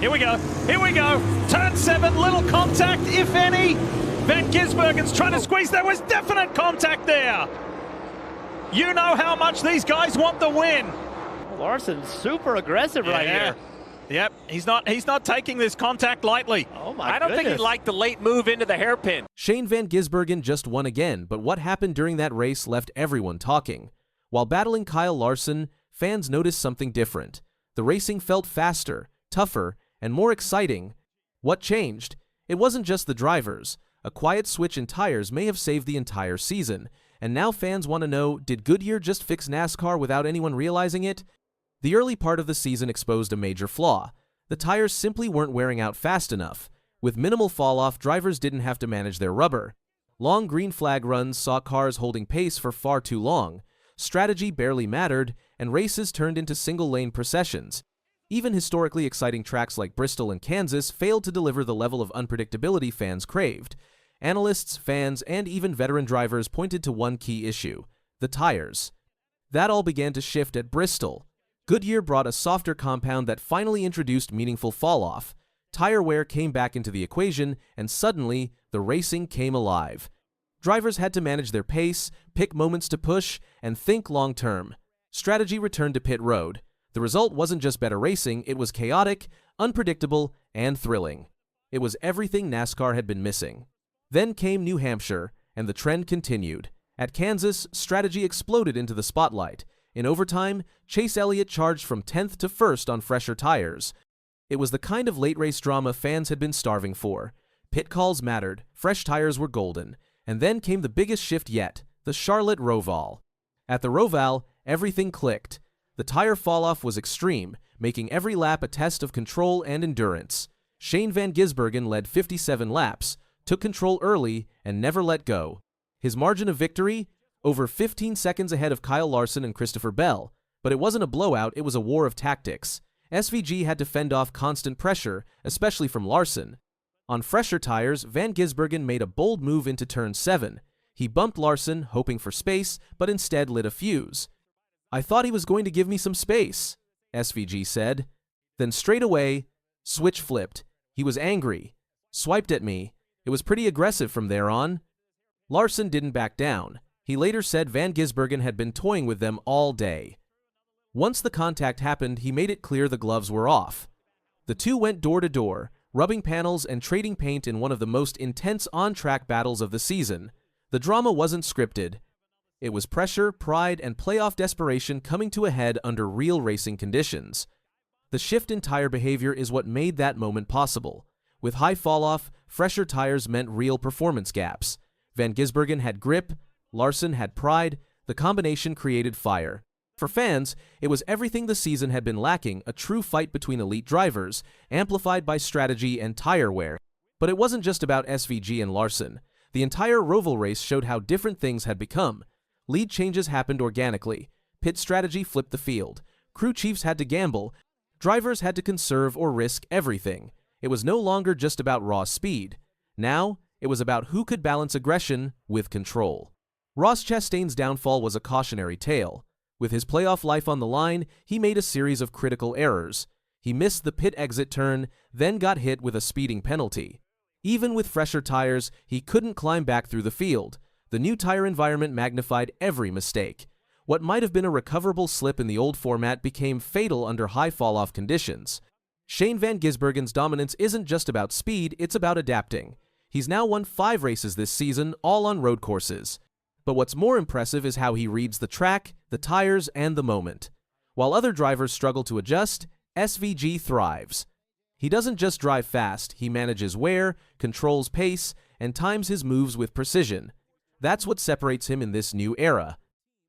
Here we go. Here we go. Turn 7, little contact, if any. Van Gisbergen's trying to squeeze. There was definite contact there. You know how much these guys want the win. Larson's super aggressive right here. Yep, he's not taking this contact lightly. Oh my I don't think he goodness. liked the late move into the hairpin. Shane Van Gisbergen just won again, but what happened during that race left everyone talking. While battling Kyle Larson, fans noticed something different. The racing felt faster, tougher, and more exciting. What changed? It wasn't just the drivers. A quiet switch in tires may have saved the entire season, and now fans want to know, did Goodyear just fix NASCAR without anyone realizing it? The early part of the season exposed a major flaw. The tires simply weren't wearing out fast enough. With minimal fall-off, drivers didn't have to manage their rubber. Long green flag runs saw cars holding pace for far too long. Strategy barely mattered, and races turned into single-lane processions. Even historically exciting tracks like Bristol and Kansas failed to deliver the level of unpredictability fans craved. Analysts, fans, and even veteran drivers pointed to one key issue: the tires. That all began to shift at Bristol. Goodyear brought a softer compound that finally introduced meaningful fall-off. Tire wear came back into the equation, and suddenly, the racing came alive. Drivers had to manage their pace, pick moments to push, and think long-term. Strategy returned to pit road. The result wasn't just better racing, it was chaotic, unpredictable, and thrilling. It was everything NASCAR had been missing. Then came New Hampshire, and the trend continued. At Kansas, strategy exploded into the spotlight. In overtime, Chase Elliott charged from 10th to 1st on fresher tires. It was the kind of late-race drama fans had been starving for. Pit calls mattered, fresh tires were golden. And then came the biggest shift yet, the Charlotte ROVAL. At the ROVAL, everything clicked. The tire fall-off was extreme, making every lap a test of control and endurance. Shane Van Gisbergen led 57 laps, took control early, and never let go. His margin of victory? Over 15 seconds ahead of Kyle Larson and Christopher Bell. But it wasn't a blowout, it was a war of tactics. SVG had to fend off constant pressure, especially from Larson. On fresher tires, Van Gisbergen made a bold move into turn 7. He bumped Larson, hoping for space, but instead lit a fuse. "I thought he was going to give me some space," SVG said. Then straight away, switch flipped. He was angry. Swiped at me. It was pretty aggressive from there on. Larson didn't back down. He later said Van Gisbergen had been toying with them all day. Once the contact happened, he made it clear the gloves were off. The two went door to door, rubbing panels and trading paint in one of the most intense on-track battles of the season. The drama wasn't scripted. It was pressure, pride, and playoff desperation coming to a head under real racing conditions. The shift in tire behavior is what made that moment possible. With high fall-off, fresher tires meant real performance gaps. Van Gisbergen had grip, Larson had pride, the combination created fire. For fans, it was everything the season had been lacking, a true fight between elite drivers, amplified by strategy and tire wear. But it wasn't just about SVG and Larson. The entire ROVAL race showed how different things had become. Lead changes happened organically. Pit strategy flipped the field. Crew chiefs had to gamble. Drivers had to conserve or risk everything. It was no longer just about raw speed. Now, it was about who could balance aggression with control. Ross Chastain's downfall was a cautionary tale. With his playoff life on the line, he made a series of critical errors. He missed the pit exit turn, then got hit with a speeding penalty. Even with fresher tires, he couldn't climb back through the field. The new tire environment magnified every mistake. What might have been a recoverable slip in the old format became fatal under high fall-off conditions. Shane Van Gisbergen's dominance isn't just about speed, it's about adapting. He's now won 5 races this season, all on road courses. But what's more impressive is how he reads the track, the tires, and the moment. While other drivers struggle to adjust, SVG thrives. He doesn't just drive fast, he manages wear, controls pace, and times his moves with precision. That's what separates him in this new era.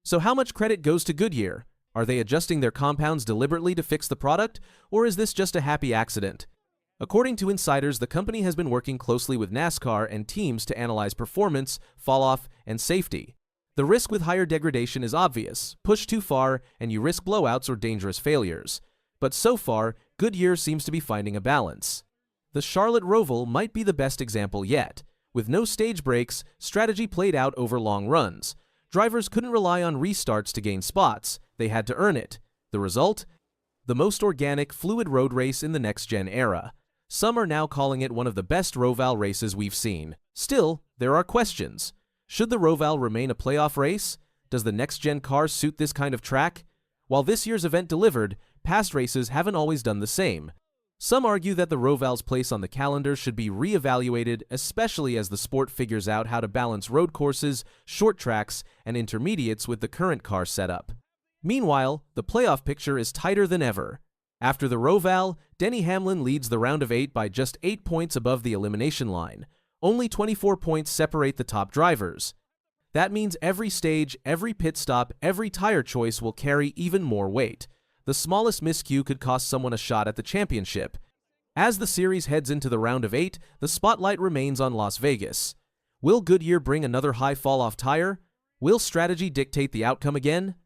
So how much credit goes to Goodyear? Are they adjusting their compounds deliberately to fix the product, or is this just a happy accident? According to insiders, the company has been working closely with NASCAR and teams to analyze performance, fall-off, and safety. The risk with higher degradation is obvious. Push too far, and you risk blowouts or dangerous failures. But so far, Goodyear seems to be finding a balance. The Charlotte ROVAL might be the best example yet. With no stage breaks, strategy played out over long runs. Drivers couldn't rely on restarts to gain spots. They had to earn it. The result? the most organic, fluid road race in the next-gen era. Some are now calling it one of the best ROVAL races we've seen. Still, there are questions. Should the ROVAL remain a playoff race? Does the next-gen car suit this kind of track? While this year's event delivered, past races haven't always done the same. Some argue that the ROVAL's place on the calendar should be re-evaluated, especially as the sport figures out how to balance road courses, short tracks, and intermediates with the current car setup. Meanwhile, the playoff picture is tighter than ever. After the ROVAL, Denny Hamlin leads the round of 8 by just 8 points above the elimination line. Only 24 points separate the top drivers. That means every stage, every pit stop, every tire choice will carry even more weight. The smallest miscue could cost someone a shot at the championship. As the series heads into the round of 8, the spotlight remains on Las Vegas. Will Goodyear bring another high fall-off tire? Will strategy dictate the outcome again?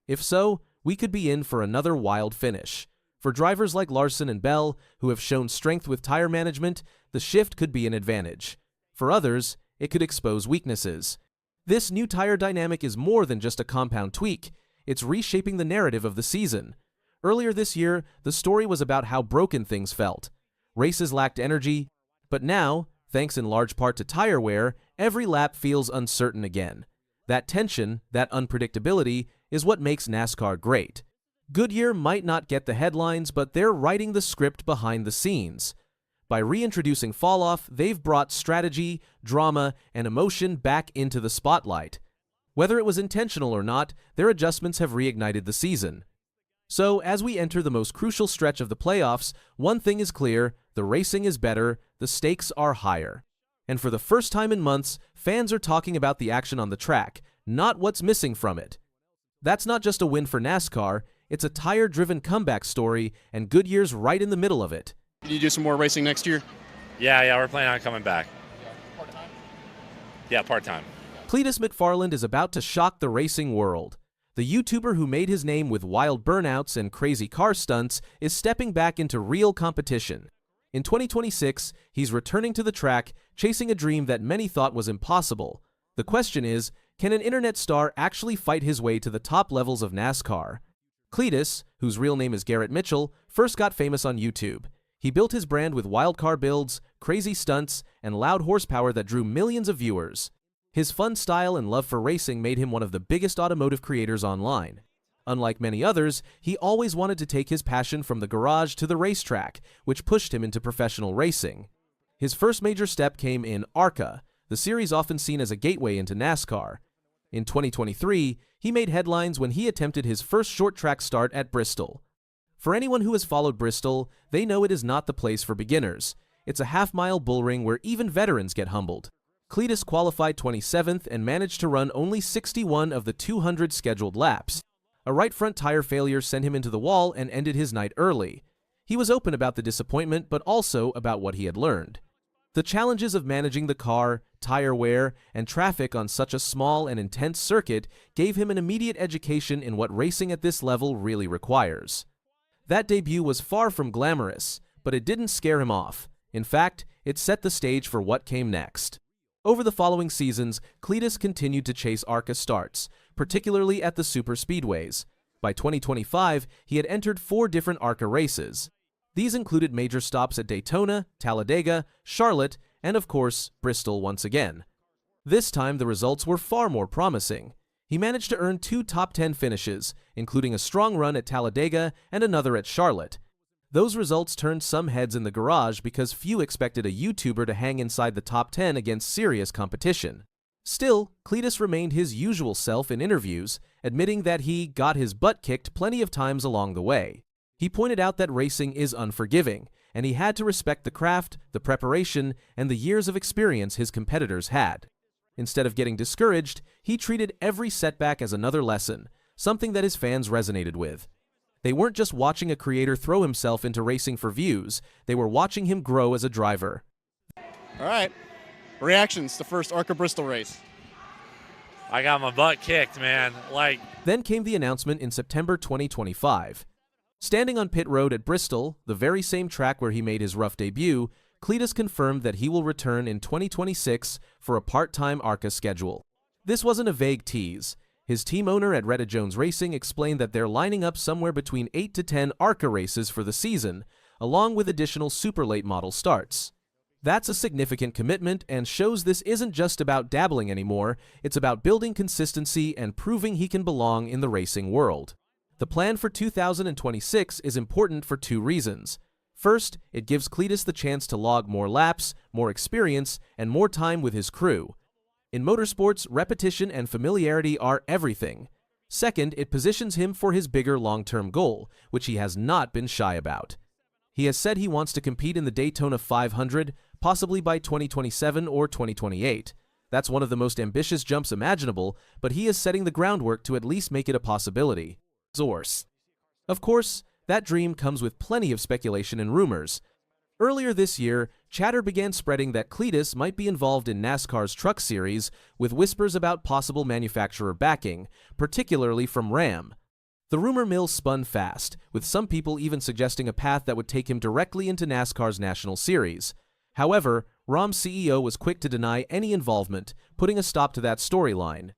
If so, we could be in for another wild finish. For drivers like Larson and Bell, who have shown strength with tire management, the shift could be an advantage. For others, it could expose weaknesses. This new tire dynamic is more than just a compound tweak. It's reshaping the narrative of the season. Earlier this year, the story was about how broken things felt. Races lacked energy, but now, thanks in large part to tire wear, every lap feels uncertain again. That tension, that unpredictability, is what makes NASCAR great. Goodyear might not get the headlines, but they're writing the script behind the scenes. By reintroducing fall-off, they've brought strategy, drama, and emotion back into the spotlight. Whether it was intentional or not, their adjustments have reignited the season. So, as we enter the most crucial stretch of the playoffs, one thing is clear: the racing is better, the stakes are higher. And for the first time in months, fans are talking about the action on the track, not what's missing from it. That's not just a win for NASCAR, it's a tire-driven comeback story, and Goodyear's right in the middle of it. Can you do some more racing next year? Yeah, we're planning on coming back. Part-time? Yeah, part-time. Cletus McFarland is about to shock the racing world. The YouTuber who made his name with wild burnouts and crazy car stunts is stepping back into real competition. In 2026, he's returning to the track, chasing a dream that many thought was impossible. The question is, can an internet star actually fight his way to the top levels of NASCAR? Cletus, whose real name is Garrett Mitchell, first got famous on YouTube. He built his brand with wild car builds, crazy stunts, and loud horsepower that drew millions of viewers. His fun style and love for racing made him one of the biggest automotive creators online. Unlike many others, he always wanted to take his passion from the garage to the racetrack, which pushed him into professional racing. His first major step came in ARCA, the series often seen as a gateway into NASCAR. In 2023, he made headlines when he attempted his first short track start at Bristol. For anyone who has followed Bristol, they know it is not the place for beginners. It's a half-mile bullring where even veterans get humbled. Cletus qualified 27th and managed to run only 61 of the 200 scheduled laps. A right front tire failure sent him into the wall and ended his night early. He was open about the disappointment, but also about what he had learned. The challenges of managing the car, tire wear, and traffic on such a small and intense circuit gave him an immediate education in what racing at this level really requires. That debut was far from glamorous, but it didn't scare him off. In fact, it set the stage for what came next. Over the following seasons, Cletus continued to chase ARCA starts, particularly at the super speedways. By 2025, he had entered 4 different ARCA races. These included major stops at Daytona, Talladega, Charlotte, and of course, Bristol once again. This time, the results were far more promising. He managed to earn 2 top 10 finishes, including a strong run at Talladega and another at Charlotte. Those results turned some heads in the garage because few expected a YouTuber to hang inside the top 10 against serious competition. Still, Cletus remained his usual self in interviews, admitting that he got his butt kicked plenty of times along the way. He pointed out that racing is unforgiving, and he had to respect the craft, the preparation, and the years of experience his competitors had. Instead of getting discouraged, he treated every setback as another lesson, something that his fans resonated with. They weren't just watching a creator throw himself into racing for views, they were watching him grow as a driver. All right. Reactions to first ARCA Bristol race. I got my butt kicked, man. Then came the announcement in September 2025. Standing on pit road at Bristol, the very same track where he made his rough debut, Cletus confirmed that he will return in 2026 for a part-time ARCA schedule. This wasn't a vague tease. His team owner at Retta Jones Racing explained that they're lining up somewhere between 8 to 10 ARCA races for the season, along with additional super late model starts. That's a significant commitment and shows this isn't just about dabbling anymore, it's about building consistency and proving he can belong in the racing world. The plan for 2026 is important for 2 reasons. First, it gives Cletus the chance to log more laps, more experience, and more time with his crew. In motorsports, repetition and familiarity are everything. Second, it positions him for his bigger long-term goal, which he has not been shy about. He has said he wants to compete in the Daytona 500, possibly by 2027 or 2028. That's one of the most ambitious jumps imaginable, but he is setting the groundwork to at least make it a possibility. Source. Of course, that dream comes with plenty of speculation and rumors. Earlier this year, chatter began spreading that Cletus might be involved in NASCAR's Truck Series, with whispers about possible manufacturer backing, particularly from Ram. The rumor mill spun fast, with some people even suggesting a path that would take him directly into NASCAR's National Series. However, Ram's CEO was quick to deny any involvement, putting a stop to that storyline.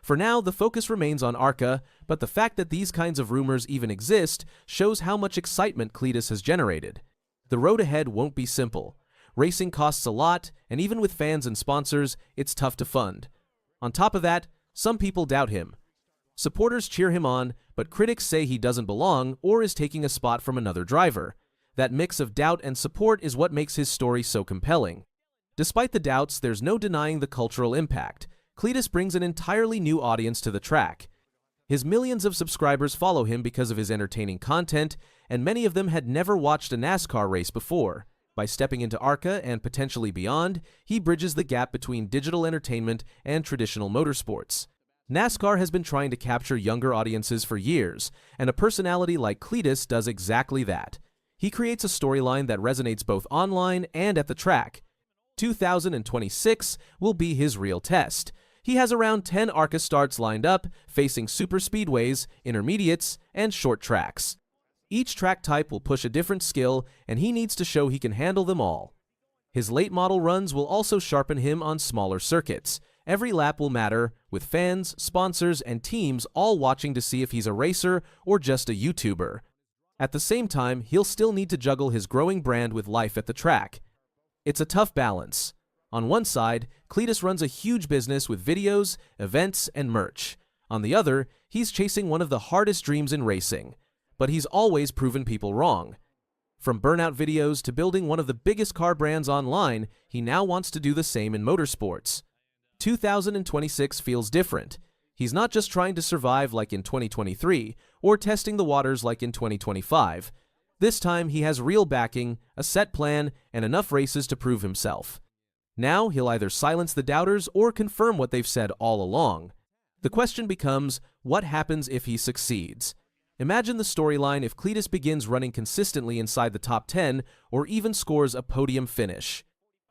For now, the focus remains on ARCA, but the fact that these kinds of rumors even exist shows how much excitement Cletus has generated. The road ahead won't be simple. Racing costs a lot, and even with fans and sponsors, it's tough to fund. On top of that, some people doubt him. Supporters cheer him on, but critics say he doesn't belong or is taking a spot from another driver. That mix of doubt and support is what makes his story so compelling. Despite the doubts, there's no denying the cultural impact. Cletus brings an entirely new audience to the track. His millions of subscribers follow him because of his entertaining content, and many of them had never watched a NASCAR race before. By stepping into ARCA and potentially beyond, he bridges the gap between digital entertainment and traditional motorsports. NASCAR has been trying to capture younger audiences for years, and a personality like Cletus does exactly that. He creates a storyline that resonates both online and at the track. 2026 will be his real test. He has around 10 ARCA starts lined up, facing super speedways, intermediates, and short tracks. Each track type will push a different skill, and he needs to show he can handle them all. His late model runs will also sharpen him on smaller circuits. Every lap will matter, with fans, sponsors, and teams all watching to see if he's a racer or just a YouTuber. At the same time, he'll still need to juggle his growing brand with life at the track. It's a tough balance. On one side, Cletus runs a huge business with videos, events, and merch. On the other, he's chasing one of the hardest dreams in racing. But he's always proven people wrong. From burnout videos to building one of the biggest car brands online, he now wants to do the same in motorsports. 2026 feels different. He's not just trying to survive like in 2023, or testing the waters like in 2025. This time, he has real backing, a set plan, and enough races to prove himself. Now, he'll either silence the doubters or confirm what they've said all along. The question becomes, what happens if he succeeds? Imagine the storyline if Cletus begins running consistently inside the top 10 or even scores a podium finish.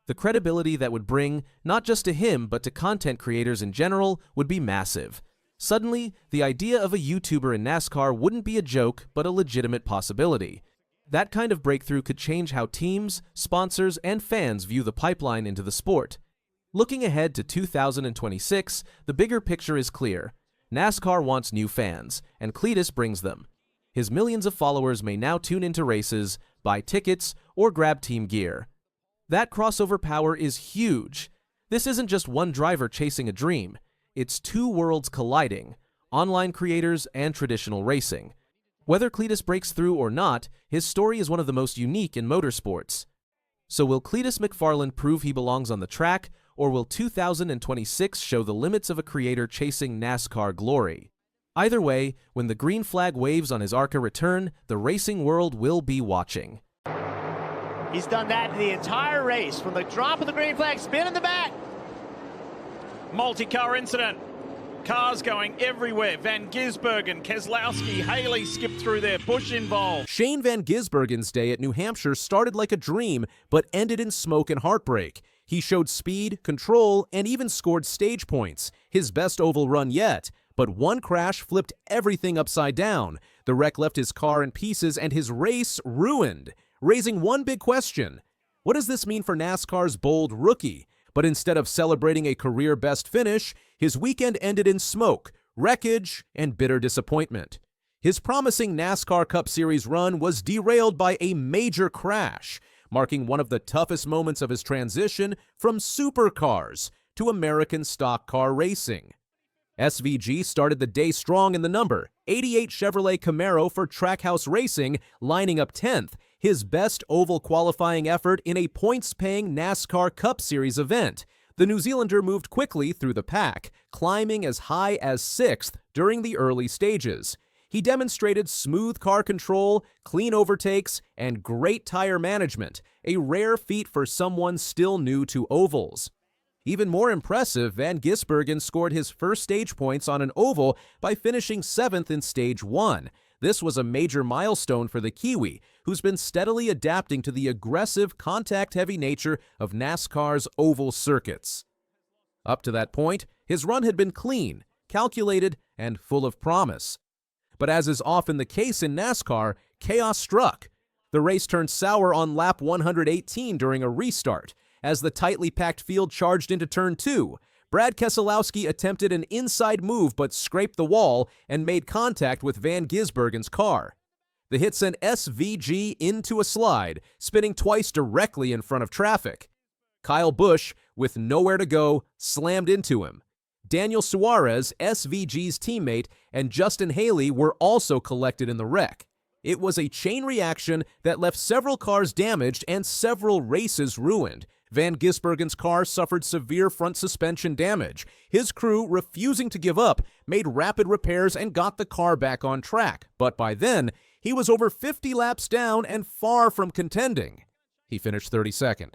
The credibility that would bring, not just to him but to content creators in general, would be massive. Suddenly, the idea of a YouTuber in NASCAR wouldn't be a joke but a legitimate possibility. That kind of breakthrough could change how teams, sponsors, and fans view the pipeline into the sport. Looking ahead to 2026, the bigger picture is clear. NASCAR wants new fans, and Cletus brings them. His millions of followers may now tune into races, buy tickets, or grab team gear. That crossover power is huge. This isn't just one driver chasing a dream. It's 2 worlds colliding, online creators and traditional racing. Whether Cletus breaks through or not, his story is one of the most unique in motorsports. So will Cletus McFarland prove he belongs on the track, or will 2026 show the limits of a creator chasing NASCAR glory? Either way, when the green flag waves on his ARCA return, the racing world will be watching. He's done that the entire race, from the drop of the green flag, spin in the back. Multi-car incident. Cars going everywhere. Van Gisbergen, Keselowski, Haley skipped through there. Busch involved. Shane Van Gisbergen's day at New Hampshire started like a dream, but ended in smoke and heartbreak. He showed speed, control, and even scored stage points, his best oval run yet. But one crash flipped everything upside down. The wreck left his car in pieces and his race ruined, raising one big question. What does this mean for NASCAR's bold rookie? But instead of celebrating a career-best finish, his weekend ended in smoke, wreckage, and bitter disappointment. His promising NASCAR Cup Series run was derailed by a major crash, marking one of the toughest moments of his transition from supercars to American stock car racing. SVG started the day strong in the number 88 Chevrolet Camaro for Trackhouse Racing, lining up 10th, his best oval qualifying effort in a points-paying NASCAR Cup Series event. The New Zealander moved quickly through the pack, climbing as high as 6th during the early stages. He demonstrated smooth car control, clean overtakes, and great tire management, a rare feat for someone still new to ovals. Even more impressive, Van Gisbergen scored his first stage points on an oval by finishing 7th in Stage 1. This was a major milestone for the Kiwi, who's been steadily adapting to the aggressive, contact-heavy nature of NASCAR's oval circuits. Up to that point, his run had been clean, calculated, and full of promise. But as is often the case in NASCAR, chaos struck. The race turned sour on lap 118 during a restart. As the tightly packed field charged into Turn 2, Brad Keselowski attempted an inside move but scraped the wall and made contact with Van Gisbergen's car. The hit sent SVG into a slide, spinning twice directly in front of traffic. Kyle Busch, with nowhere to go, slammed into him. Daniel Suarez, SVG's teammate, and Justin Haley were also collected in the wreck. It was a chain reaction that left several cars damaged and several races ruined. Van Gisbergen's car suffered severe front suspension damage. His crew, refusing to give up, made rapid repairs and got the car back on track. But by then, he was over 50 laps down and far from contending. He finished 32nd.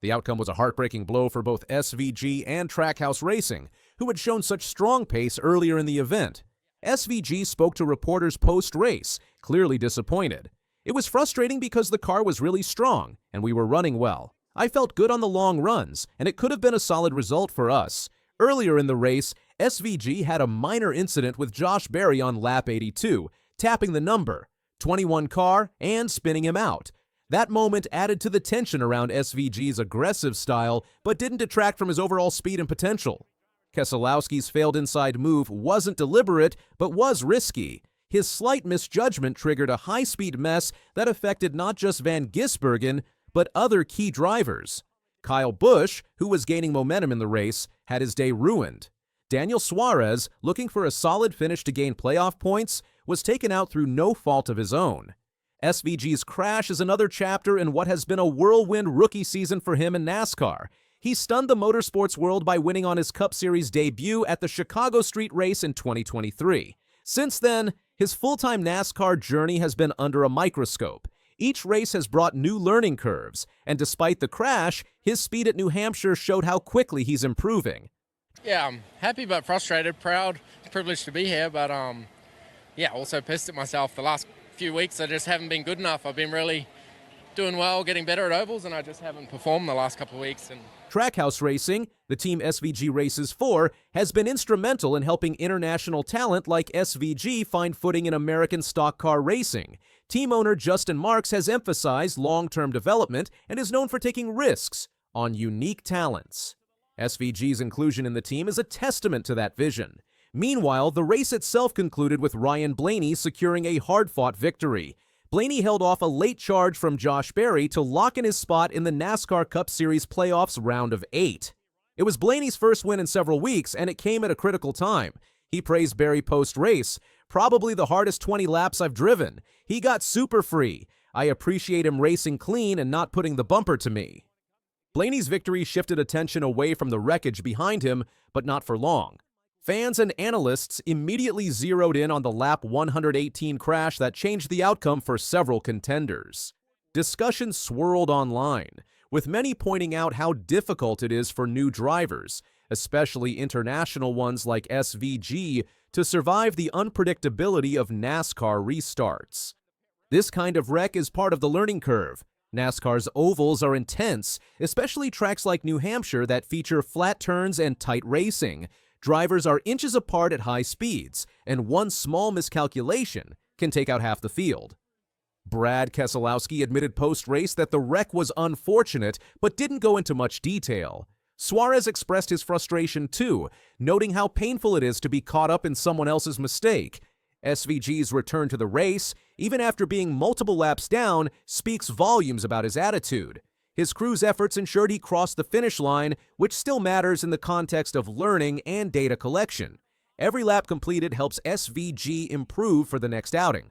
The outcome was a heartbreaking blow for both SVG and Trackhouse Racing, who had shown such strong pace earlier in the event. SVG spoke to reporters post-race, clearly disappointed. It was frustrating because the car was really strong, and we were running well. I felt good on the long runs, and it could have been a solid result for us. Earlier in the race, SVG had a minor incident with Josh Berry on lap 82, tapping the number, 21 car, and spinning him out. That moment added to the tension around SVG's aggressive style, but didn't detract from his overall speed and potential. Keselowski's failed inside move wasn't deliberate, but was risky. His slight misjudgment triggered a high-speed mess that affected not just Van Gisbergen, but other key drivers. Kyle Busch, who was gaining momentum in the race, had his day ruined. Daniel Suarez, looking for a solid finish to gain playoff points, was taken out through no fault of his own. SVG's crash is another chapter in what has been a whirlwind rookie season for him in NASCAR. He stunned the motorsports world by winning on his Cup Series debut at the Chicago Street Race in 2023. Since then, his full-time NASCAR journey has been under a microscope. Each race has brought new learning curves, and despite the crash, his speed at New Hampshire showed how quickly he's improving. Yeah, I'm happy but frustrated, proud, privileged to be here, but also pissed at myself. The last few weeks I just haven't been good enough. I've been really doing well, getting better at ovals, and I just haven't performed the last couple of weeks. Trackhouse Racing, the team SVG races for, has been instrumental in helping international talent like SVG find footing in American stock car racing. Team owner Justin Marks has emphasized long-term development and is known for taking risks on unique talents. SVG's inclusion in the team is a testament to that vision. Meanwhile, the race itself concluded with Ryan Blaney securing a hard-fought victory. Blaney held off a late charge from Josh Berry to lock in his spot in the NASCAR Cup Series playoffs round of 8. It was Blaney's first win in several weeks, and it came at a critical time. He praised Berry post-race. Probably the hardest 20 laps I've driven. He got super free. I appreciate him racing clean and not putting the bumper to me. Blaney's victory shifted attention away from the wreckage behind him, but not for long. Fans and analysts immediately zeroed in on the lap 118 crash that changed the outcome for several contenders. Discussion swirled online, with many pointing out how difficult it is for new drivers, especially international ones like SVG, to survive the unpredictability of NASCAR restarts. This kind of wreck is part of the learning curve. NASCAR's ovals are intense, especially tracks like New Hampshire that feature flat turns and tight racing. Drivers are inches apart at high speeds, and one small miscalculation can take out half the field. Brad Keselowski admitted post-race that the wreck was unfortunate, but didn't go into much detail. Suarez expressed his frustration too, noting how painful it is to be caught up in someone else's mistake. SVG's return to the race, even after being multiple laps down, speaks volumes about his attitude. His crew's efforts ensured he crossed the finish line, which still matters in the context of learning and data collection. Every lap completed helps SVG improve for the next outing.